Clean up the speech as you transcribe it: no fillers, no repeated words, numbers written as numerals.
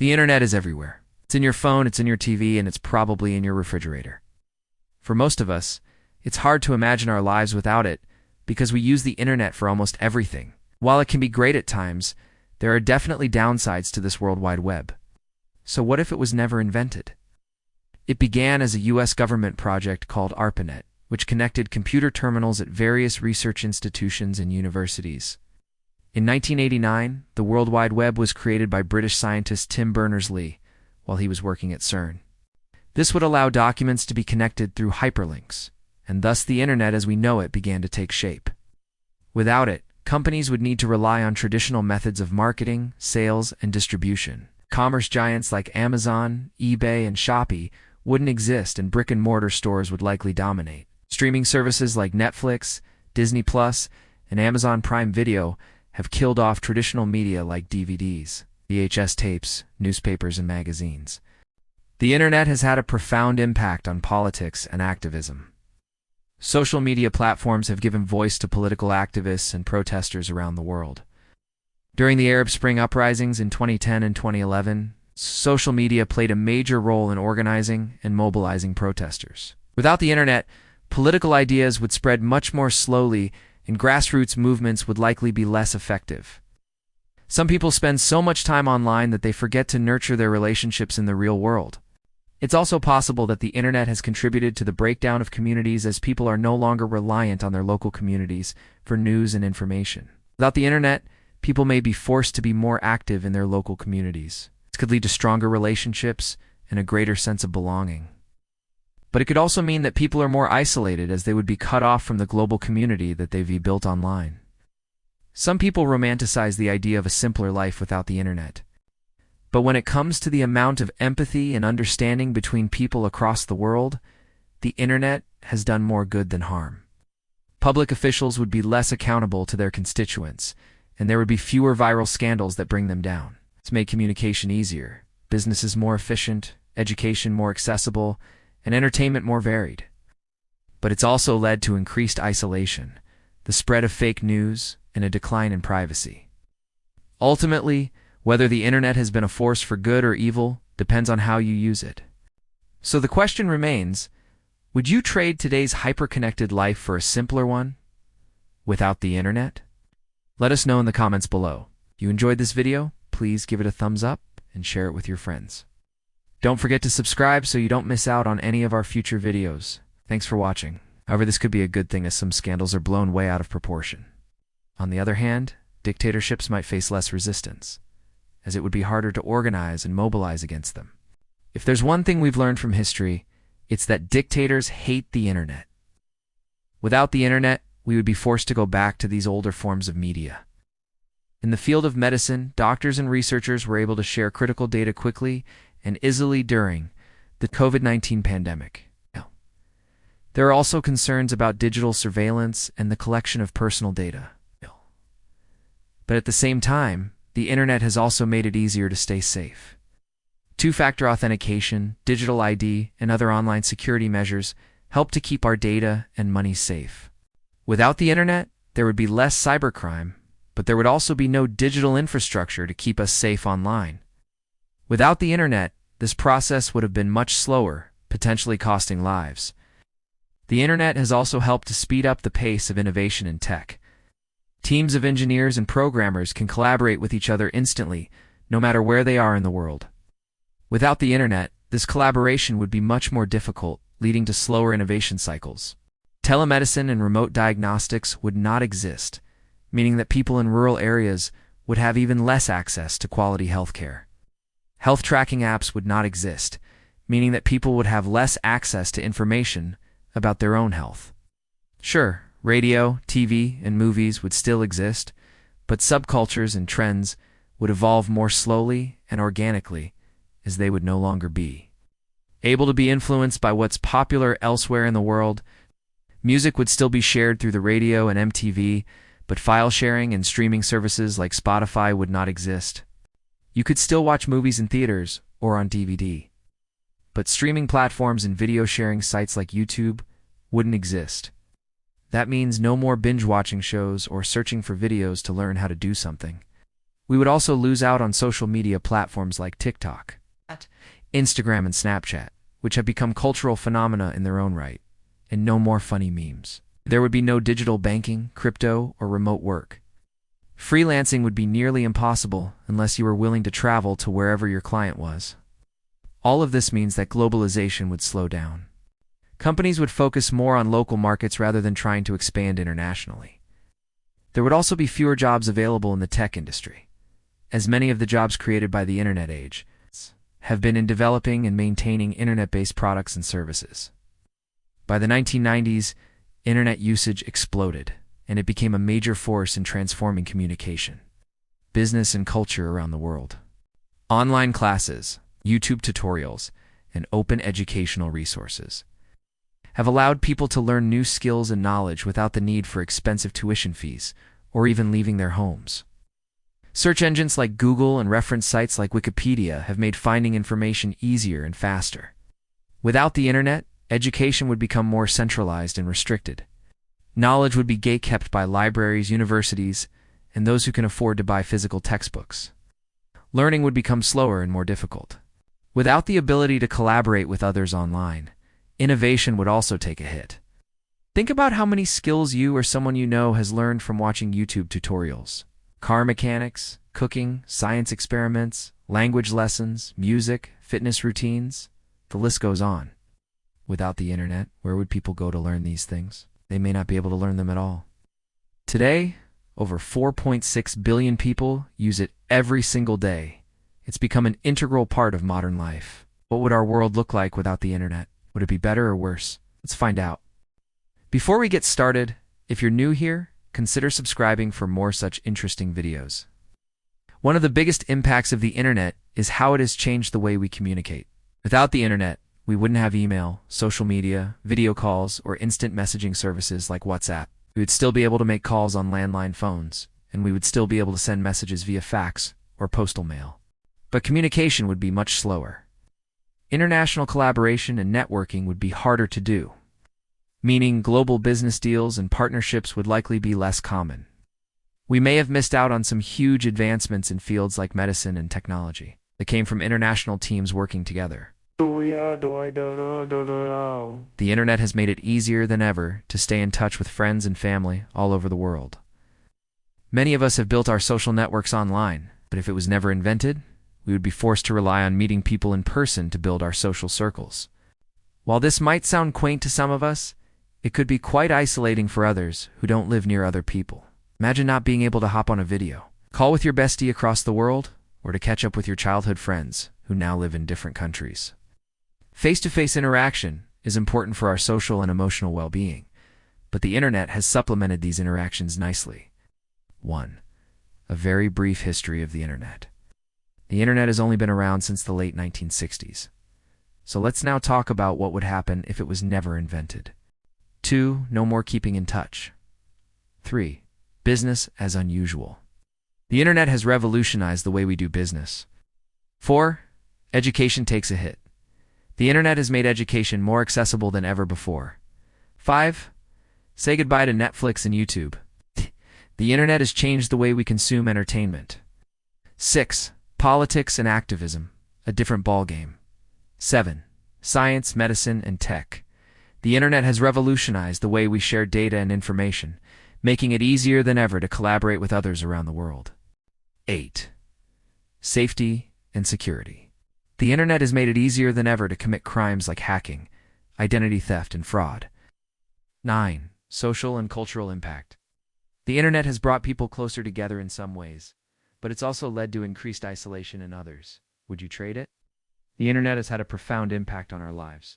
The internet is everywhere. It's in your phone, it's in your TV, and it's probably in your refrigerator. For most of us, it's hard to imagine our lives without it because we use the internet for almost everything. While it can be great at times, there are definitely downsides to this World Wide Web. So what if it was never invented? It began as a US government project called ARPANET, which connected computer terminals at various research institutions and universities. In 1989, the World Wide Web was created by British scientist Tim Berners-Lee while he was working at CERN. This would allow documents to be connected through hyperlinks, and thus the internet as we know it began to take shape. Without it, companies would need to rely on traditional methods of marketing, sales, and distribution. Commerce giants like Amazon, eBay, and Shopee wouldn't exist, and brick-and-mortar stores would likely dominate. Streaming services like Netflix, Disney Plus, and Amazon Prime Video have killed off traditional media like DVDs, VHS tapes, newspapers, and magazines. The internet has had a profound impact on politics and activism. Social media platforms have given voice to political activists and protesters around the world. During the Arab Spring uprisings in 2010 and 2011, social media played a major role in organizing and mobilizing protesters. Without the internet, political ideas would spread much more slowly, and grassroots movements would likely be less effective. Some people spend so much time online that they forget to nurture their relationships in the real world. It's also possible that the internet has contributed to the breakdown of communities as people are no longer reliant on their local communities for news and information. Without the internet, people may be forced to be more active in their local communities. This could lead to stronger relationships and a greater sense of belonging. But it could also mean that people are more isolated as they would be cut off from the global community that they've built online. Some people romanticize the idea of a simpler life without the internet. But when it comes to the amount of empathy and understanding between people across the world, the internet has done more good than harm. Public officials would be less accountable to their constituents, and there would be fewer viral scandals that bring them down. It's made communication easier, businesses more efficient, education more accessible, and entertainment more varied. But it's also led to increased isolation, the spread of fake news, and a decline in privacy. Ultimately, whether the internet has been a force for good or evil depends on how you use it. So the question remains, would you trade today's hyper-connected life for a simpler one without the internet? Let us know in the comments below. If you enjoyed this video, please give it a thumbs up and share it with your friends. Don't forget to subscribe so you don't miss out on any of our future videos. Thanks for watching. However, this could be a good thing as some scandals are blown way out of proportion. On the other hand, dictatorships might face less resistance, as it would be harder to organize and mobilize against them. If there's one thing we've learned from history, it's that dictators hate the internet. Without the internet, we would be forced to go back to these older forms of media. In the field of medicine, doctors and researchers were able to share critical data quickly and easily during the COVID-19 pandemic. There are also concerns about digital surveillance and the collection of personal data. But at the same time, the internet has also made it easier to stay safe. Two-factor authentication, digital ID, and other online security measures help to keep our data and money safe. Without the internet, there would be less cybercrime, but there would also be no digital infrastructure to keep us safe online. Without the internet, this process would have been much slower, potentially costing lives. The internet has also helped to speed up the pace of innovation in tech. Teams of engineers and programmers can collaborate with each other instantly, no matter where they are in the world. Without the internet, this collaboration would be much more difficult, leading to slower innovation cycles. Telemedicine and remote diagnostics would not exist, meaning that people in rural areas would have even less access to quality healthcare. Health tracking apps would not exist, meaning that people would have less access to information about their own health. Sure, radio, TV, and movies would still exist, but subcultures and trends would evolve more slowly and organically, as they would no longer be able to be influenced by what's popular elsewhere in the world. Music would still be shared through the radio and MTV, but file sharing and streaming services like Spotify would not exist. You could still watch movies in theaters or on DVD, but streaming platforms and video sharing sites like YouTube wouldn't exist. That means no more binge-watching shows or searching for videos to learn how to do something. We would also lose out on social media platforms like TikTok, Instagram, and Snapchat, which have become cultural phenomena in their own right, and no more funny memes. There would be no digital banking, crypto, or remote work. Freelancing would be nearly impossible unless you were willing to travel to wherever your client was. All of this means that globalization would slow down. Companies would focus more on local markets rather than trying to expand internationally. There would also be fewer jobs available in the tech industry, as many of the jobs created by the internet age have been in developing and maintaining internet-based products and services. By the 1990s, internet usage exploded, and it became a major force in transforming communication, business, and culture around the world. Online classes, YouTube tutorials, and open educational resources have allowed people to learn new skills and knowledge without the need for expensive tuition fees or even leaving their homes. Search engines like Google and reference sites like Wikipedia have made finding information easier and faster. Without the internet, education would become more centralized and restricted. Knowledge would be gatekept by libraries, universities, and those who can afford to buy physical textbooks. Learning would become slower and more difficult. Without the ability to collaborate with others online, innovation would also take a hit. Think about how many skills you or someone you know has learned from watching YouTube tutorials. Car mechanics, cooking, science experiments, language lessons, music, fitness routines, the list goes on. Without the internet, where would people go to learn these things? They may not be able to learn them at all. Today, over 4.6 billion people use it every single day. It's become an integral part of modern life. What would our world look like without the internet? Would it be better or worse? Let's find out. Before we get started, if you're new here, consider subscribing for more such interesting videos. One of the biggest impacts of the internet is how it has changed the way we communicate. Without the internet, we wouldn't have email, social media, video calls, or instant messaging services like WhatsApp. We would still be able to make calls on landline phones, and we would still be able to send messages via fax or postal mail. But communication would be much slower. International collaboration and networking would be harder to do, meaning global business deals and partnerships would likely be less common. We may have missed out on some huge advancements in fields like medicine and technology that came from international teams working together. The internet has made it easier than ever to stay in touch with friends and family all over the world. Many of us have built our social networks online, but if it was never invented, we would be forced to rely on meeting people in person to build our social circles. While this might sound quaint to some of us, it could be quite isolating for others who don't live near other people. Imagine not being able to hop on a video call with your bestie across the world, or to catch up with your childhood friends who now live in different countries. Face-to-face interaction is important for our social and emotional well-being, but the internet has supplemented these interactions nicely. 1. A very brief history of the internet. The internet has only been around since the late 1960s. So let's now talk about what would happen if it was never invented. 2. No more keeping in touch. 3. Business as unusual. The internet has revolutionized the way we do business. 4. Education takes a hit. The internet has made education more accessible than ever before. 5. Say goodbye to Netflix and YouTube. The internet has changed the way we consume entertainment. 6. Politics and activism, a different ballgame. 7. Science, medicine, and tech. The internet has revolutionized the way we share data and information, making it easier than ever to collaborate with others around the world. 8. Safety and security. The internet has made it easier than ever to commit crimes like hacking, identity theft, and fraud. 9. Social and cultural impact. The internet has brought people closer together in some ways, but it's also led to increased isolation in others. Would you trade it? The internet has had a profound impact on our lives.